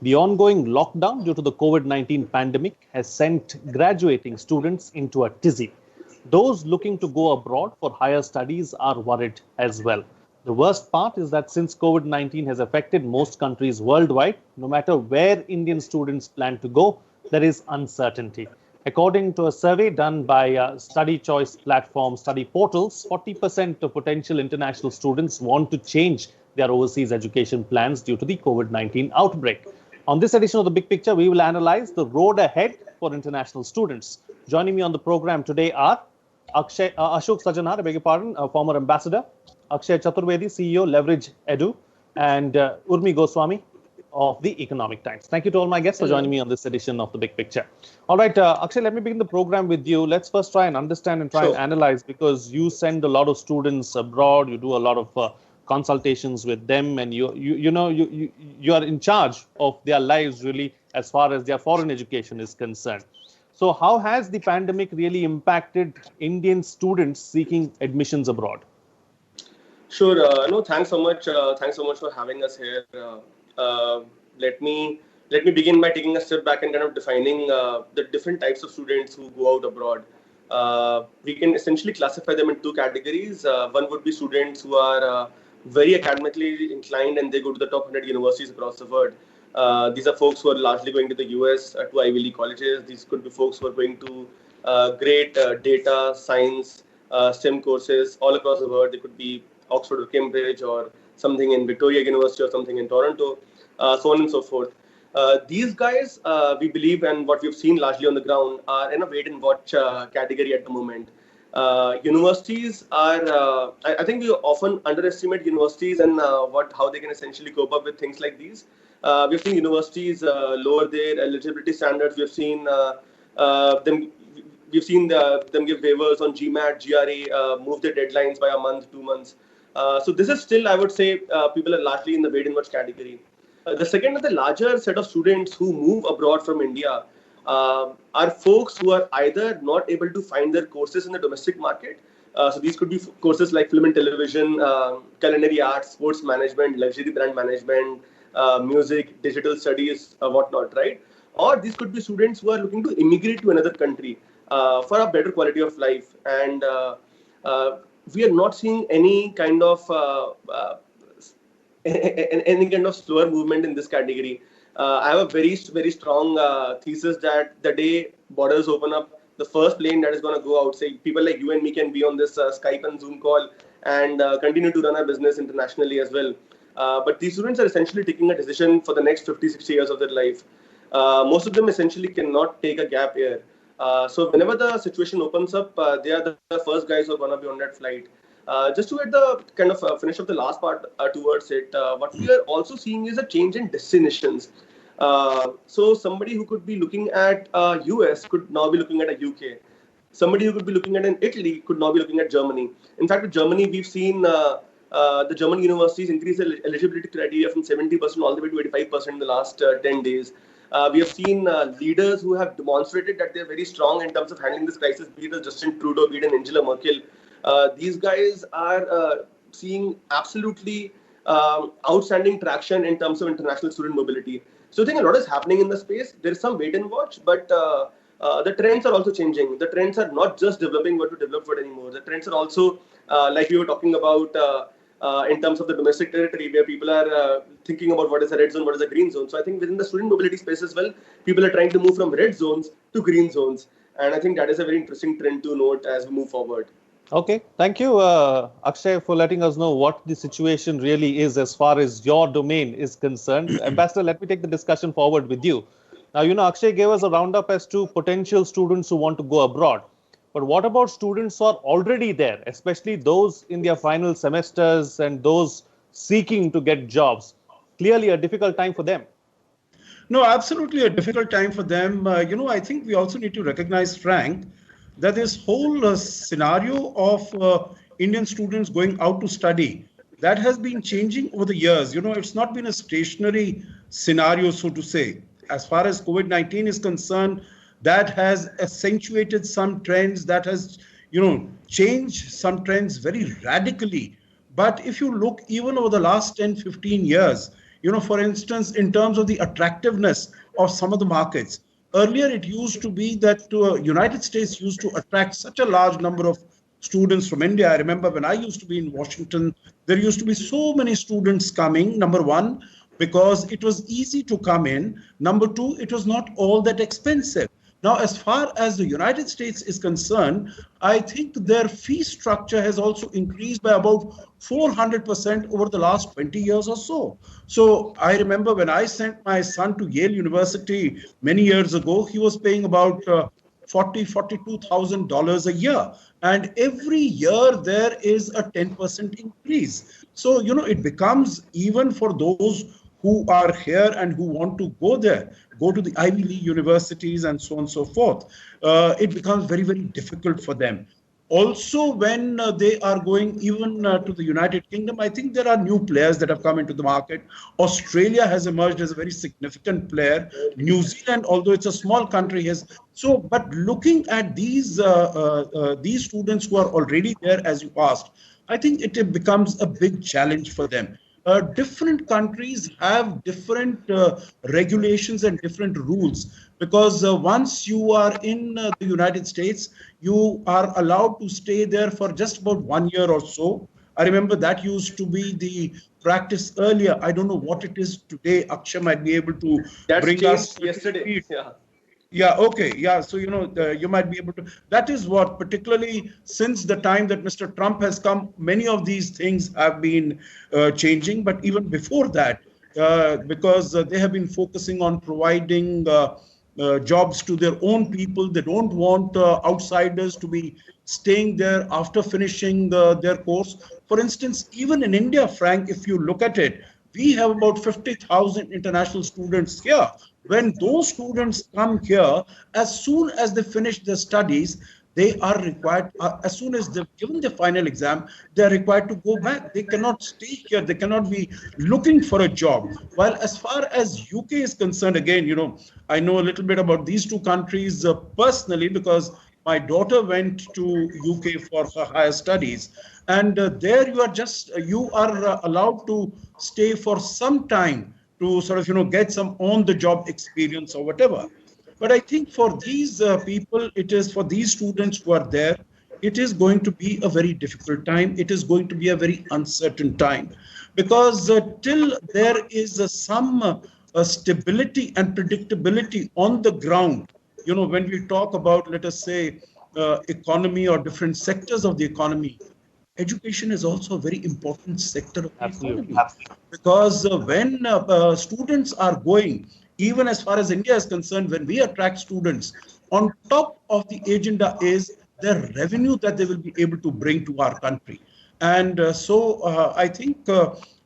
The ongoing lockdown due to the COVID-19 pandemic has sent graduating students into a tizzy. Those looking to go abroad for higher studies are worried as well. The worst part is that since COVID-19 has affected most countries worldwide, no matter where Indian students plan to go, there is uncertainty. According to a survey done by study choice platform Study Portals, 40% of potential international students want to change their overseas education plans due to the COVID-19 outbreak. On this edition of The Big Picture, we will analyze the road ahead for international students. Joining me on the program today are Ashok Sajanar, I beg your pardon, a former ambassador, Akshay Chaturvedi, CEO, Leverage Edu, and Urmi Goswami of the Economic Times. Thank you to all my guests for joining me on this edition of The Big Picture. All right, Akshay, let me begin the program with you. Let's first try and understand and try and analyze, because you send a lot of students abroad, you do a lot of consultations with them, and you are in charge of their lives really as far as their foreign education is concerned. So how has the pandemic really impacted Indian students seeking admissions abroad? Sure. No, thanks so much. Thanks so much for having us here. Let me begin by taking a step back and kind of defining the different types of students who go out abroad. We can essentially classify them in two categories. One would be students who are very academically inclined and they go to the top 100 universities across the world. These are folks who are largely going to the US, to Ivy League colleges. These could be folks who are going to great data, science, STEM courses all across the world. They could be Oxford or Cambridge or something in Victoria University or something in Toronto, so on and so forth. These guys, we believe, and what we've seen largely on the ground, are in a wait and watch category at the moment. Universities are, I think we often underestimate universities and how they can essentially cope up with things like these. We've seen universities lower their eligibility standards. We've seen them give waivers on GMAT, GRE, move their deadlines by a month, 2 months. So this is still, I would say, people are largely in the wait and watch category. The second is the larger set of students who move abroad from India are folks who are either not able to find their courses in the domestic market. So these could be courses like film and television, culinary arts, sports management, luxury brand management, music, digital studies, whatnot, right? Or these could be students who are looking to immigrate to another country for a better quality of life. And we are not seeing any kind of slower movement in this category. I have a very, very strong thesis that the day borders open up, the first plane that is going to go out, say people like you and me can be on this Skype and Zoom call and continue to run our business internationally as well. But these students are essentially taking a decision for the next 50, 60 years of their life. Most of them essentially cannot take a gap year. So whenever the situation opens up, they are the first guys who are going to be on that flight. Just to get the kind of finish of the last part towards it, what we are also seeing is a change in destinations. So somebody who could be looking at US could now be looking at a UK. Somebody who could be looking at an Italy could now be looking at Germany. In fact, with Germany, we've seen the German universities increase their eligibility criteria from 70% all the way to 85% in the last 10 days. We have seen leaders who have demonstrated that they're very strong in terms of handling this crisis, be it Justin Trudeau, be it Angela Merkel. These guys are seeing absolutely outstanding traction in terms of international student mobility. So I think a lot is happening in the space. There is some wait and watch, but the trends are also changing. The trends are not just developing what to develop what anymore. The trends are also, like we were talking about, in terms of the domestic territory, where people are thinking about what is a red zone, what is a green zone. So I think within the student mobility space as well, people are trying to move from red zones to green zones. And I think that is a very interesting trend to note as we move forward. Okay, thank you, Akshay, for letting us know what the situation really is as far as your domain is concerned. Ambassador, let me take the discussion forward with you. Now, Akshay gave us a roundup as to potential students who want to go abroad. But what about students who are already there, especially those in their final semesters and those seeking to get jobs? Clearly a difficult time for them. No, absolutely a difficult time for them. I think we also need to recognize, Frank, that this whole scenario of Indian students going out to study, that has been changing over the years. It's not been a stationary scenario, so to say. As far as COVID-19 is concerned, that has accentuated some trends, that has, changed some trends very radically. But if you look even over the last 10, 15 years, For instance, in terms of the attractiveness of some of the markets. Earlier, it used to be that United States used to attract such a large number of students from India. I remember when I used to be in Washington, there used to be so many students coming, number one, because it was easy to come in. Number two, it was not all that expensive. Now, as far as the United States is concerned, I think their fee structure has also increased by about 400% over the last 20 years or so. So I remember when I sent my son to Yale University many years ago, he was paying about $42,000 a year. And every year there is a 10% increase. So, it becomes, even for those who are here and who want to go there, go to the Ivy League universities and so on and so forth, it becomes very, very difficult for them. Also, when they are going even to the United Kingdom, I think there are new players that have come into the market. Australia has emerged as a very significant player. New Zealand, although it's a small country, has so. But looking at these students who are already there, as you asked, I think it becomes a big challenge for them. Different countries have different regulations and different rules, because once you are in the United States, you are allowed to stay there for just about 1 year or so. I remember that used to be the practice earlier. I don't know what it is today. Akshay might be able to bring us yesterday. Yeah, okay. Yeah, so, you might be able to. That is what, particularly since the time that Mr. Trump has come, many of these things have been changing. But even before that, because they have been focusing on providing jobs to their own people. They don't want outsiders to be staying there after finishing their course. For instance, even in India, Frank, if you look at it, we have about 50,000 international students here. When those students come here, as soon as they finish their studies, they are required, as soon as they've given the final exam, they are required to go back. They cannot stay here. They cannot be looking for a job. While as far as UK is concerned, again, I know a little bit about these two countries personally, because my daughter went to UK for her higher studies. And there you are allowed to stay for some time to sort of, get some on-the-job experience or whatever. But I think for these people, it is for these students who are there, it is going to be a very difficult time. It is going to be a very uncertain time, because till there is some stability and predictability on the ground, when we talk about, let us say, economy or different sectors of the economy, education is also a very important sector of the economy. Because when students are going, even as far as India is concerned, when we attract students, on top of the agenda is the revenue that they will be able to bring to our country. And so I think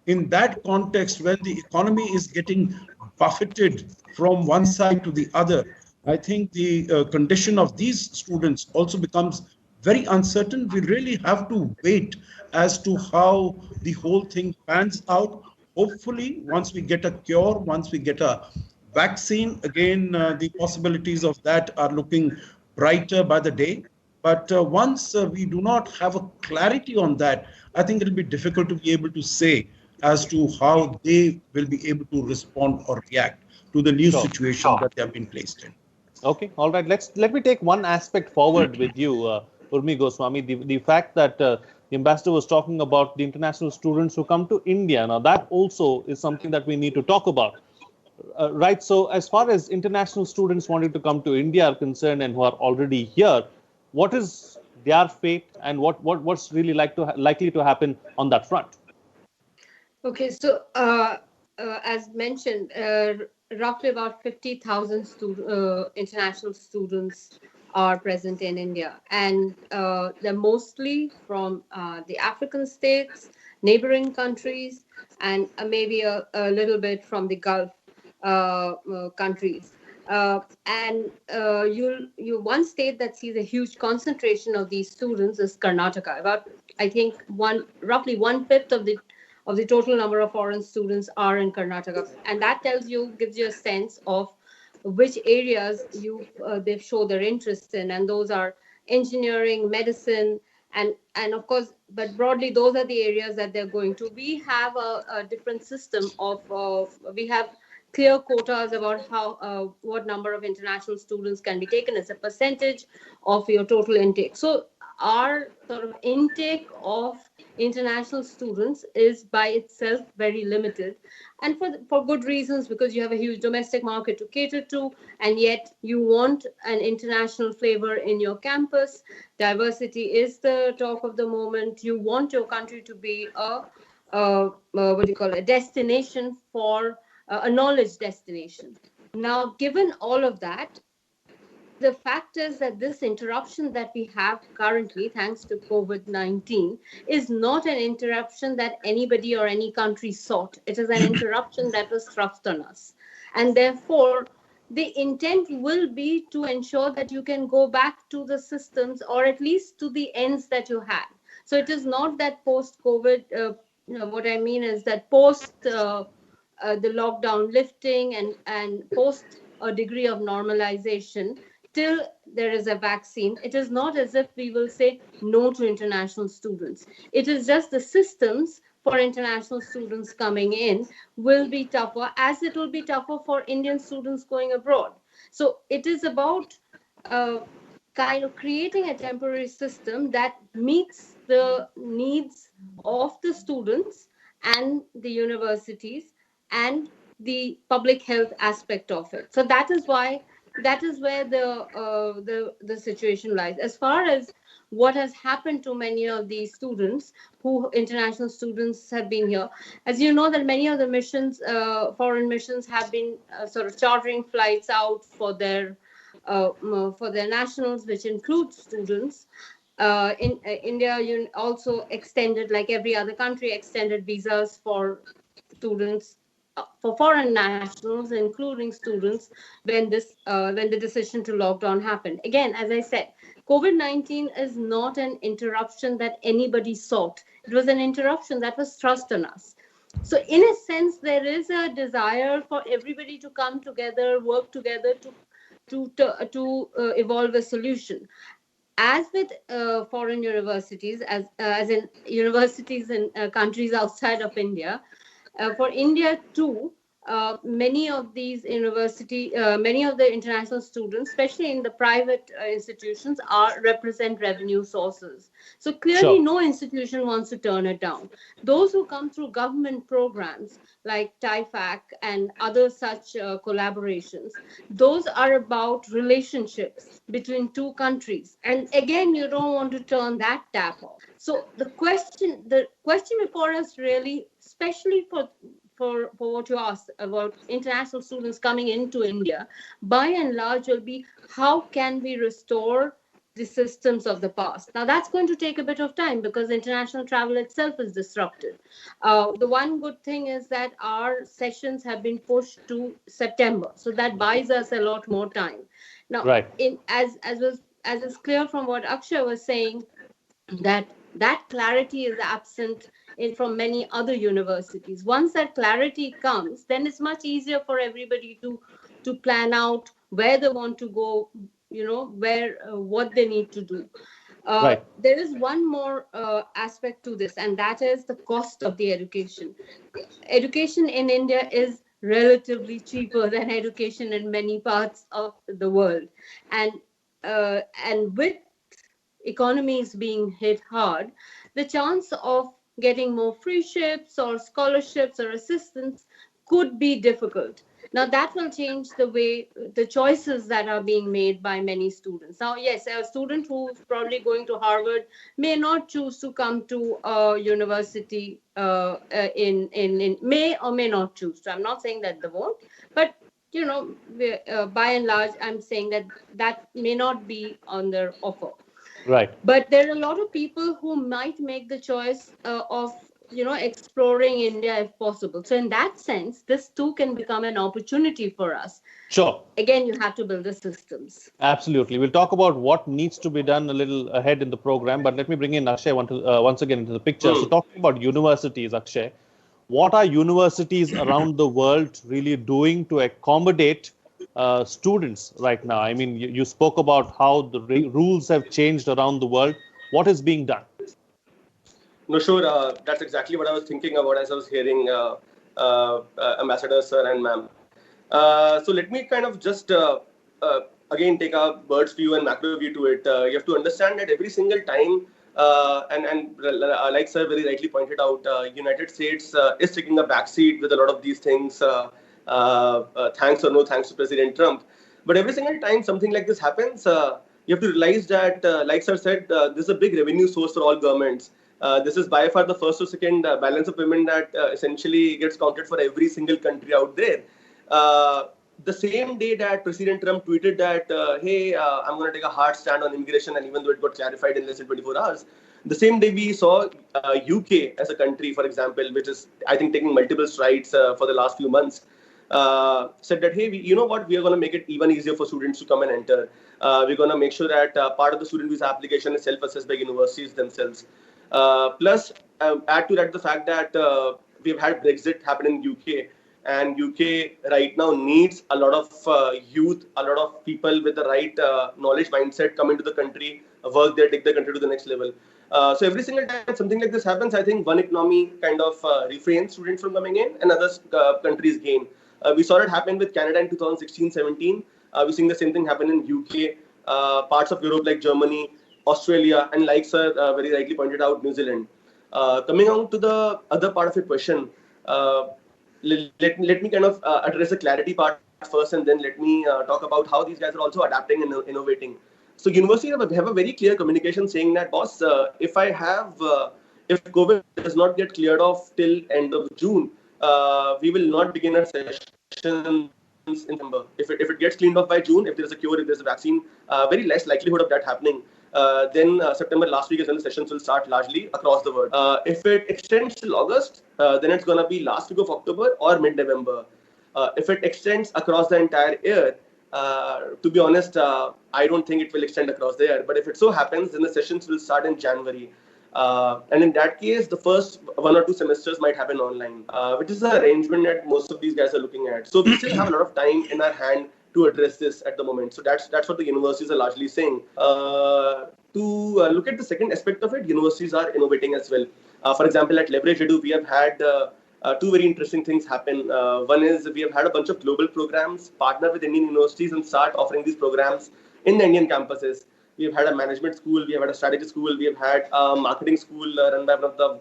in that context, when the economy is getting buffeted from one side to the other, I think the condition of these students also becomes very uncertain. We really have to wait as to how the whole thing pans out. Hopefully, once we get a cure, once we get a vaccine, again, the possibilities of that are looking brighter by the day. But once we do not have a clarity on that, I think it'll be difficult to be able to say as to how they will be able to respond or react to the new situation that they have been placed in. Okay, all right. Let me take one aspect forward with you, Urmi Goswami. The fact that the ambassador was talking about the international students who come to India. Now, that also is something that we need to talk about. Right. So, as far as international students wanting to come to India are concerned and who are already here, what is their fate and what's really likely to happen on that front? Okay, so as mentioned, roughly about 50,000 international students are present in India, and they're mostly from the African states, neighboring countries, and maybe a little bit from the Gulf countries. And one state that sees a huge concentration of these students is Karnataka. About, I think, roughly 1/5 of the total number of foreign students are in Karnataka, and that gives you a sense of which areas they show their interest in, and those are engineering, medicine, And of course, but broadly, those are the areas that they're going to. We have a different system of we have clear quotas about how what number of international students can be taken as a percentage of your total intake. So our sort of intake of international students is by itself very limited, and for good reasons, because you have a huge domestic market to cater to, and yet you want an international flavor in your campus. Diversity is the talk of the moment. You want your country to be what do you call it, a destination for a knowledge destination. Now, given all of that, the fact is that this interruption that we have currently, thanks to COVID-19, is not an interruption that anybody or any country sought. It is an interruption that was thrust on us. And therefore, the intent will be to ensure that you can go back to the systems, or at least to the ends that you had. So it is not that post-COVID, what I mean is that post the lockdown lifting and post a degree of normalization, till there is a vaccine, it is not as if we will say no to international students. It is just the systems for international students coming in will be tougher, as it will be tougher for Indian students going abroad. So it is about kind of creating a temporary system that meets the needs of the students and the universities and the public health aspect of it. So that is where the situation lies. As far as what has happened to many of these students, who international students have been here, as you know, that many of the missions, foreign missions, have been sort of chartering flights out for their nationals, which includes students. In India, you also extended, like every other country, extended visas for students, for foreign nationals, including students, when the decision to lock down happened. Again, as I said, COVID-19 is not an interruption that anybody sought. It was an interruption that was thrust on us. So in a sense, there is a desire for everybody to come together, work together to evolve a solution. As with foreign universities, as in universities in countries outside of India, for India too, many of these many of the international students, especially in the private institutions, represent revenue sources. So clearly, Sure. no institution wants to turn it down. Those who come through government programs like TIFAC and other such collaborations, those are about relationships between two countries. And again, you don't want to turn that tap off. So the question before us really, especially for what you asked about international students coming into India, by and large will be, how can we restore the systems of the past? Now that's going to take a bit of time, because international travel itself is disrupted. The one good thing is that our sessions have been pushed to September, so that buys us a lot more time. Now, Right. as is clear from what Akshay was saying, that clarity is absent from many other universities. Once that clarity comes, then it's much easier for everybody to plan out where they want to go, where what they need to do. Right. There is one more aspect to this, and that is the cost of the education. Education in India is relatively cheaper than education in many parts of the world, and with economies being hit hard, the chance of getting more free ships or scholarships or assistance could be difficult. Now that will change the choices that are being made by many students. Now, yes, a student who's probably going to Harvard may not choose to come to a university may or may not choose to. I'm not saying that they won't, but by and large, I'm saying that may not be on their offer. Right. But there are a lot of people who might make the choice of exploring India if possible. So in that sense, this too can become an opportunity for us. Sure. Again, you have to build the systems. Absolutely. We'll talk about what needs to be done a little ahead in the program, but let me bring in Akshay once again into the picture. So talking about universities, Akshay, what are universities around the world really doing to accommodate students right now? I mean, you spoke about how the rules have changed around the world. What is being done? No, sure. That's exactly what I was thinking about as I was hearing Ambassador Sir and Ma'am. So let me kind of just again take a bird's view and macro view to it. You have to understand that every single time, like Sir very rightly pointed out, United States is taking a backseat with a lot of these things. Thanks or no thanks to President Trump. But every single time something like this happens, you have to realize that, like Sir said, this is a big revenue source for all governments. This is by far the first or second balance of payment that essentially gets counted for every single country out there. The same day that President Trump tweeted that, hey, I'm going to take a hard stand on immigration, and even though it got clarified in less than 24 hours, the same day we saw UK as a country, for example, which is, I think, taking multiple strides for the last few months, said that, hey, you know what, we are going to make it even easier for students to come and enter. We're going to make sure that part of the student visa application is self-assessed by universities themselves. Plus, add to that the fact that we've had Brexit happen in UK, and UK right now needs a lot of youth, a lot of people with the right knowledge mindset come into the country, work there, take the country to the next level. So every single time something like this happens, I think one economy kind of refrains students from coming in and other countries gain. We saw it happen with Canada in 2016-17. We're seeing the same thing happen in UK, parts of Europe like Germany, Australia, and like Sir very rightly pointed out, New Zealand. Coming on to the other part of your question, let me kind of address the clarity part first, and then let me talk about how these guys are also adapting and innovating. So universities have a very clear communication saying that, boss, if COVID does not get cleared off till end of June, we will not begin our session in September. If it gets cleaned off by June, if there is a cure, if there is a vaccine, very less likelihood of that happening. Then September last week is when the sessions will start largely across the world. If it extends till August, then it's going to be last week of October or mid-November. If it extends across the entire year, to be honest, I don't think it will extend across the year. But if it so happens, then the sessions will start in January. And in that case, the first 1 or 2 semesters might happen online, which is the arrangement that most of these guys are looking at. So we still have a lot of time in our hand to address this at the moment. So that's what the universities are largely saying. To look at the second aspect of it, universities are innovating as well. For example, at Leverage Edu, we have had 2 very interesting things happen. One is we have had a bunch of global programs partner with Indian universities and start offering these programs in the Indian campuses. We have had a management school, we have had a strategy school, we have had a marketing school run by one of the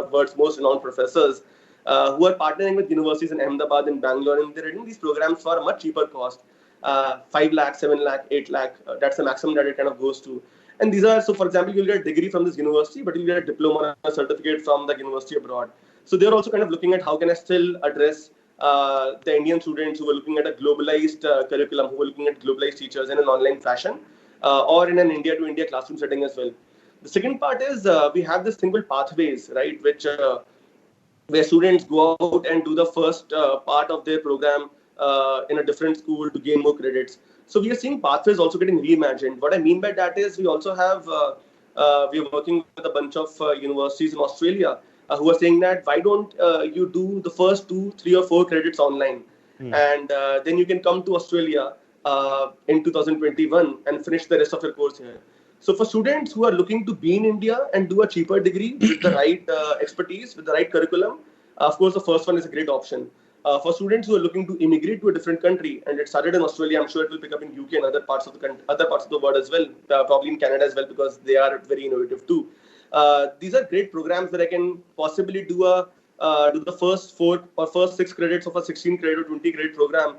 world's most renowned professors who are partnering with universities in Ahmedabad and Bangalore, and they're running these programs for a much cheaper cost. 5 lakh, 7 lakh, 8 lakh, that's the maximum that it kind of goes to. And these are, so for example, you'll get a degree from this university, but you'll get a diploma or a certificate from the university abroad. So they're also kind of looking at how can I still address the Indian students who are looking at a globalized curriculum, who are looking at globalized teachers in an online fashion, or in an India to India classroom setting as well. The second part is we have this thing called pathways, right, which where students go out and do the first part of their program in a different school to gain more credits. So we are seeing pathways also getting reimagined. What I mean by that is we also have, we are working with a bunch of universities in Australia who are saying that why don't you do the first 2, 3 or 4 credits online, and then you can come to Australia in 2021 and finish the rest of your course here. So for students who are looking to be in India and do a cheaper degree with the right expertise, with the right curriculum, of course, the first one is a great option. For students who are looking to immigrate to a different country, and it started in Australia, I'm sure it will pick up in UK and other parts of the world as well, probably in Canada as well, because they are very innovative too. These are great programs that I can possibly do the first 4 or first 6 credits of a 16 credit or 20 credit program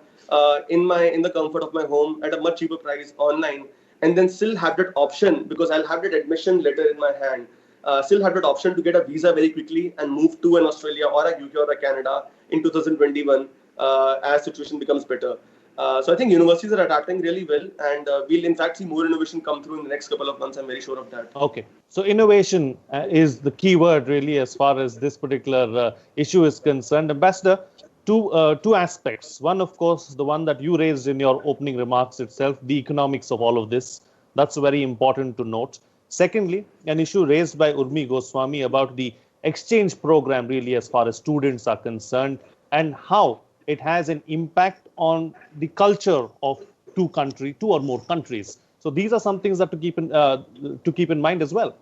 in the comfort of my home at a much cheaper price online, and then still have that option, because I'll have that admission letter in my hand, still have that option to get a visa very quickly and move to an Australia or a UK or a Canada in 2021 as situation becomes better. So I think universities are adapting really well, and we'll in fact see more innovation come through in the next couple of months. I'm very sure of that. Okay. So innovation is the key word really as far as this particular issue is concerned. Ambassador, two aspects. One, of course, the one that you raised in your opening remarks itself, the economics of all of this. That's very important to note. Secondly, an issue raised by Urmi Goswami about the exchange program really as far as students are concerned, and how it has an impact on the culture of two or more countries. So these are some things that to keep in mind as well.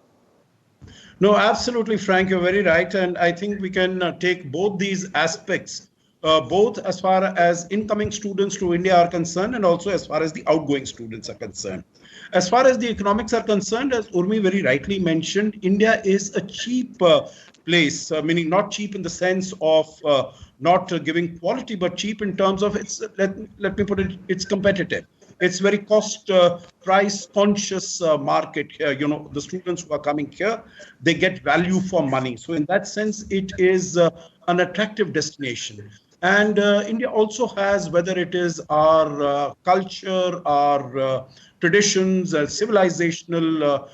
No, absolutely, Frank. You're very right. And I think we can take both these aspects, both as far as incoming students to India are concerned and also as far as the outgoing students are concerned. As far as the economics are concerned, as Urmi very rightly mentioned, India is a cheap place, meaning not cheap in the sense of not giving quality, but cheap in terms of let me put it, it's competitive. It's very cost price conscious market here. You know, the students who are coming here, they get value for money. So in that sense, it is an attractive destination. And India also has, whether it is our culture, our traditions, civilizational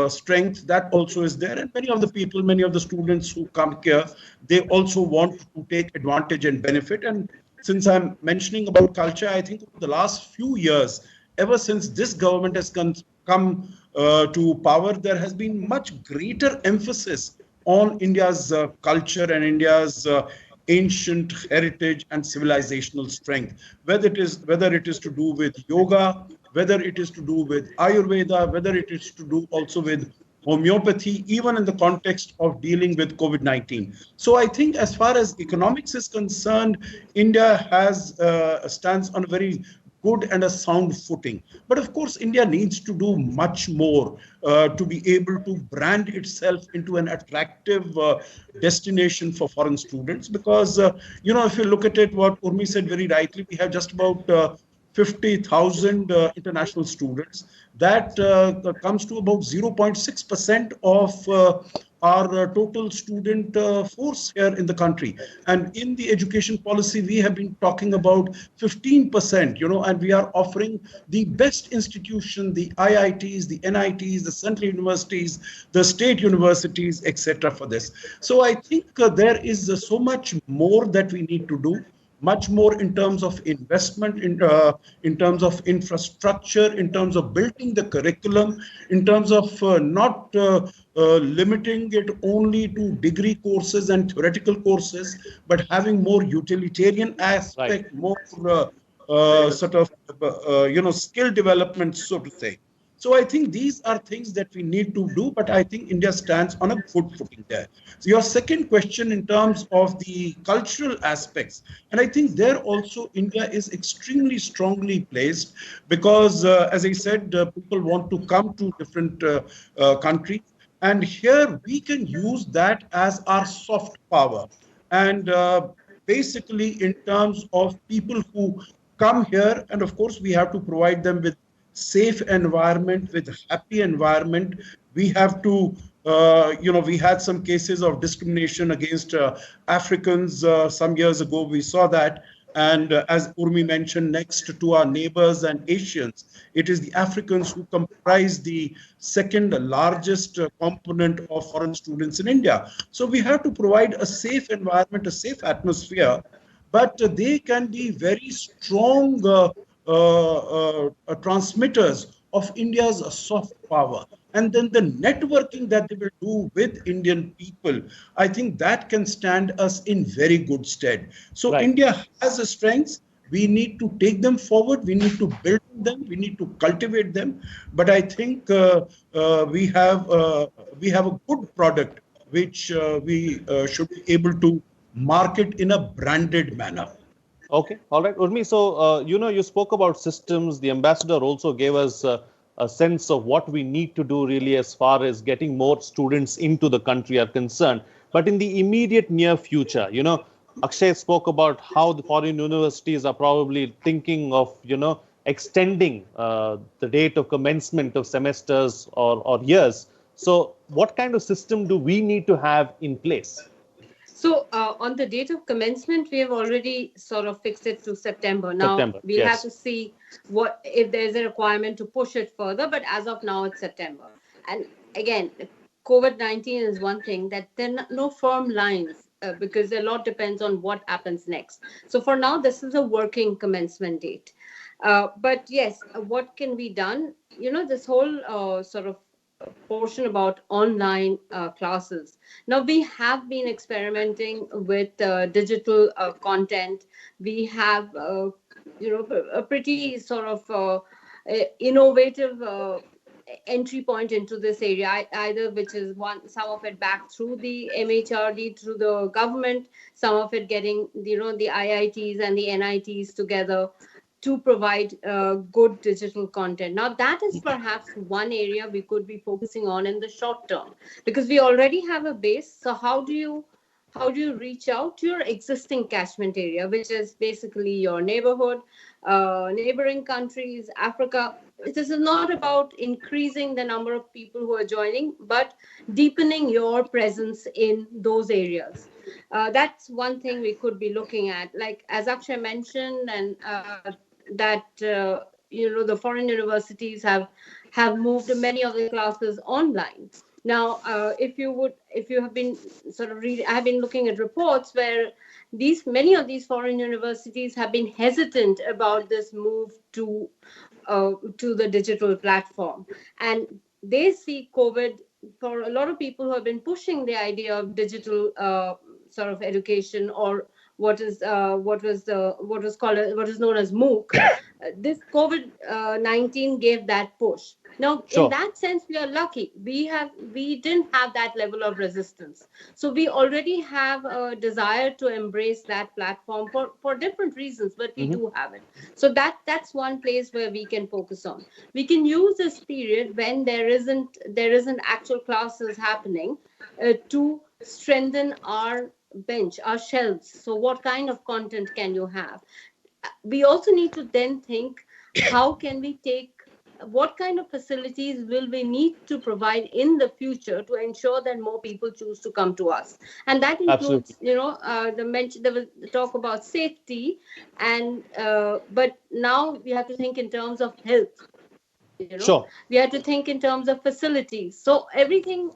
strength, that also is there. And many of the people, many of the students who come here, they also want to take advantage and benefit. And since I'm mentioning about culture, I think the last few years, ever since this government has come to power, there has been much greater emphasis on India's culture and India's ancient heritage and civilizational strength. Whether it is to do with yoga, whether it is to do with Ayurveda, whether it is to do also with homeopathy, even in the context of dealing with COVID-19. So I think as far as economics is concerned, India has stands on a very good and a sound footing. But of course, India needs to do much more to be able to brand itself into an attractive destination for foreign students. Because, if you look at it, what Urmi said very rightly, we have just about 50,000 international students. That comes to about 0.6% of our total student force here in the country. And in the education policy, we have been talking about 15%, and we are offering the best institution, the IITs, the NITs, the central universities, the state universities, etc. for this. So I think there is so much more that we need to do, much more in terms of investment, in terms of infrastructure, in terms of building the curriculum, in terms of not limiting it only to degree courses and theoretical courses, but having more utilitarian aspect, Right. more skill development, so to say. So I think these are things that we need to do, but I think India stands on a good footing there. So your second question in terms of the cultural aspects, and I think there also India is extremely strongly placed because, as I said, people want to come to different countries, and here we can use that as our soft power. And basically, in terms of people who come here, and of course, we have to provide them with safe environment, with happy environment. We have to, we had some cases of discrimination against Africans some years ago. We saw that. And as Urmi mentioned, next to our neighbors and Asians, it is the Africans who comprise the second largest component of foreign students in India. So we have to provide a safe environment, a safe atmosphere, but they can be very strong transmitters of India's soft power. And then the networking that they will do with Indian people, I think that can stand us in very good stead. So Right. India has a strengths. We need to take them forward. We need to build them. We need to cultivate them. But I think we have a good product which we should be able to market in a branded manner. Okay, all right, Urmi. So, you spoke about systems. The ambassador also gave us a sense of what we need to do really as far as getting more students into the country are concerned. But in the immediate near future, Akshay spoke about how the foreign universities are probably thinking of, extending the date of commencement of semesters or years. So, what kind of system do we need to have in place? So on the date of commencement, we have already sort of fixed it to September. Now September, we'll yes. have to see what if there's a requirement to push it further. But as of now, it's September. And again, COVID-19 is one thing that there are no firm lines because a lot depends on what happens next. So for now, this is a working commencement date. But yes, what can be done? This whole sort of portion about online classes. Now we have been experimenting with digital content. We have, a pretty sort of innovative entry point into this area, either which is some of it back through the MHRD, through the government, some of it getting, the IITs and the NITs together to provide good digital content. Now, that is perhaps one area we could be focusing on in the short term, because we already have a base. So how do you reach out to your existing catchment area, which is basically your neighborhood, neighboring countries, Africa? This is not about increasing the number of people who are joining, but deepening your presence in those areas. That's one thing we could be looking at. Like, as Akshay mentioned, and that the foreign universities have moved many of the classes online. Now, if you have been sort of I've been looking at reports where many of these foreign universities have been hesitant about this move to the digital platform, and they see COVID, for a lot of people who have been pushing the idea of digital sort of education, or what is known as MOOC. This COVID-19 gave that push. Now, Sure. In that sense, we are lucky. We didn't have that level of resistance. So we already have a desire to embrace that platform for different reasons, but we do have it. So that's one place where we can focus on. We can use this period when there isn't actual classes happening to strengthen our bench, our shelves. So what kind of content can you have? We also need to then think, how can we what kind of facilities will we need to provide in the future to ensure that more people choose to come to us? And that includes, there was talk about safety, and but now we have to think in terms of health. Sure. We have to think in terms of facilities. So everything.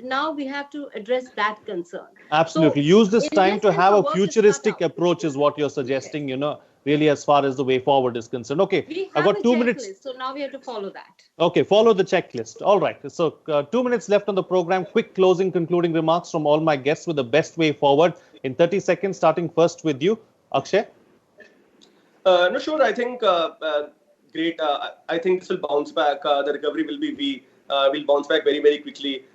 Now we have to address that concern. Absolutely. So, use this time to have a work futuristic approach is what you're suggesting, really, as far as the way forward is concerned. Okay, I've got 2 minutes. So now we have to follow that. Okay, follow the checklist. All right. So 2 minutes left on the program. Quick concluding remarks from all my guests with the best way forward in 30 seconds, starting first with you, Akshay. No, sure. I think great. I think this will bounce back. The recovery will be will bounce back very, very quickly.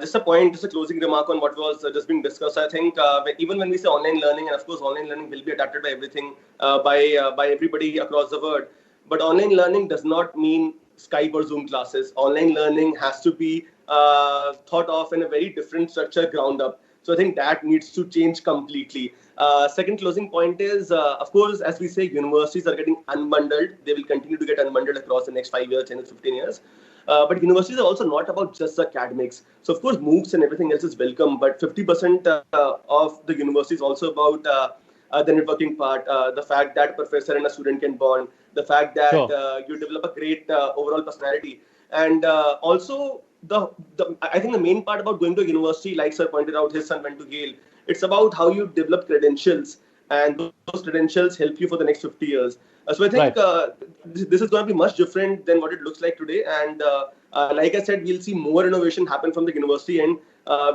Just a closing remark on what was just being discussed. I think even when we say online learning, and of course online learning will be adapted by everything, by everybody across the world. But online learning does not mean Skype or Zoom classes. Online learning has to be thought of in a very different structure, ground up. So I think that needs to change completely. Second closing point is, of course, as we say, universities are getting unbundled. They will continue to get unbundled across the next 5 years, 10 or 15 years. But universities are also not about just academics. So of course, MOOCs and everything else is welcome, but 50% of the university is also about the networking part, the fact that a professor and a student can bond, the fact that you develop a great overall personality. And also, I think the main part about going to a university, like sir pointed out, his son went to Yale, it's about how you develop credentials, and those credentials help you for the next 50 years. So I think this is going to be much different than what it looks like today. And like I said, we'll see more innovation happen from the university, and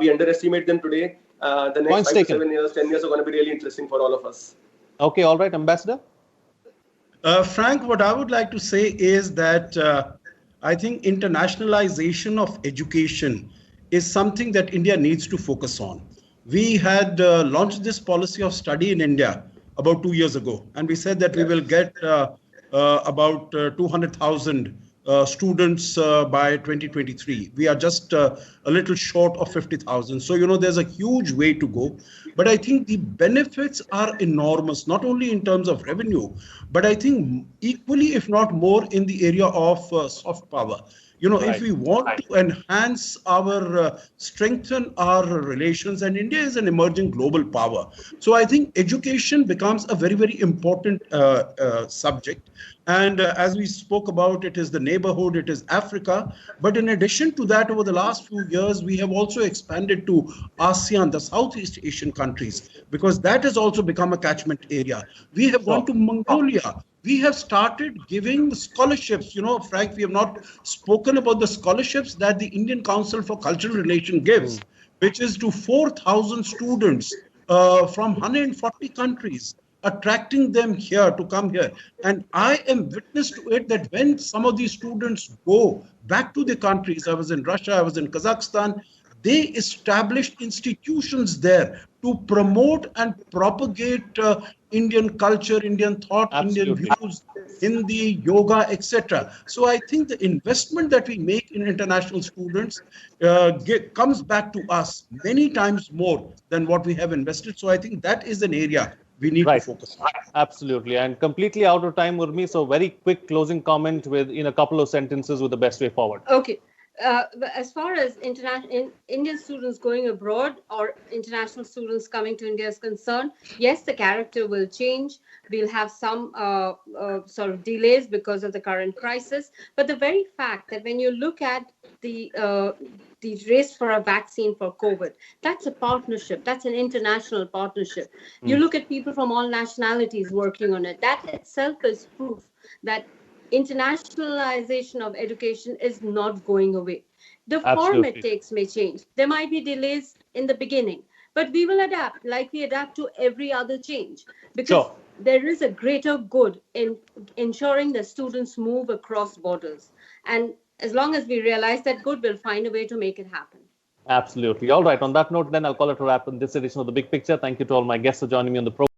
we underestimate them today. The next 5 to 7 years, 10 years are going to be really interesting for all of us. Okay, all right, Ambassador. Frank, what I would like to say is that I think internationalization of education is something that India needs to focus on. We had launched this policy of study in India about 2 years ago, and we said that we will get about 200,000 students by 2023. We are just a little short of 50,000. So, there's a huge way to go. But I think the benefits are enormous, not only in terms of revenue, but I think equally, if not more, in the area of soft power. If we want to enhance strengthen our relations, and India is an emerging global power. So I think education becomes a very, very important subject. And as we spoke about, it is the neighborhood, it is Africa. But in addition to that, over the last few years, we have also expanded to ASEAN, the Southeast Asian countries, because that has also become a catchment area. We have gone to Mongolia. We have started giving scholarships. Frank, we have not spoken about the scholarships that the Indian Council for Cultural Relations gives, which is to 4,000 students from 140 countries. attracting them here to come here. And I am witness to it that when some of these students go back to the countries, I was in Russia, I was in Kazakhstan, they established institutions there to promote and propagate Indian culture, Indian thought, Absolutely. Indian views, Hindi, yoga, etc. So I think the investment that we make in international students comes back to us many times more than what we have invested. So I think that is an area we need to focus on. Absolutely. And completely out of time, Urmi. So very quick closing comment with in a couple of sentences with the best way forward. Okay. As far as Indian students going abroad or international students coming to India is concerned, yes, the character will change. We'll have some sort of delays because of the current crisis. But the very fact that when you look at the race for a vaccine for COVID, that's a partnership. That's an international partnership. You look at people from all nationalities working on it. That itself is proof that internationalization of education is not going away. The form it takes may change. There might be delays in the beginning, but we will adapt like we adapt to every other change, because there is a greater good in ensuring that students move across borders. And as long as we realize that good, we'll find a way to make it happen. Absolutely. All right. On that note, then I'll call it a wrap on this edition of The Big Picture. Thank you to all my guests for joining me on the program.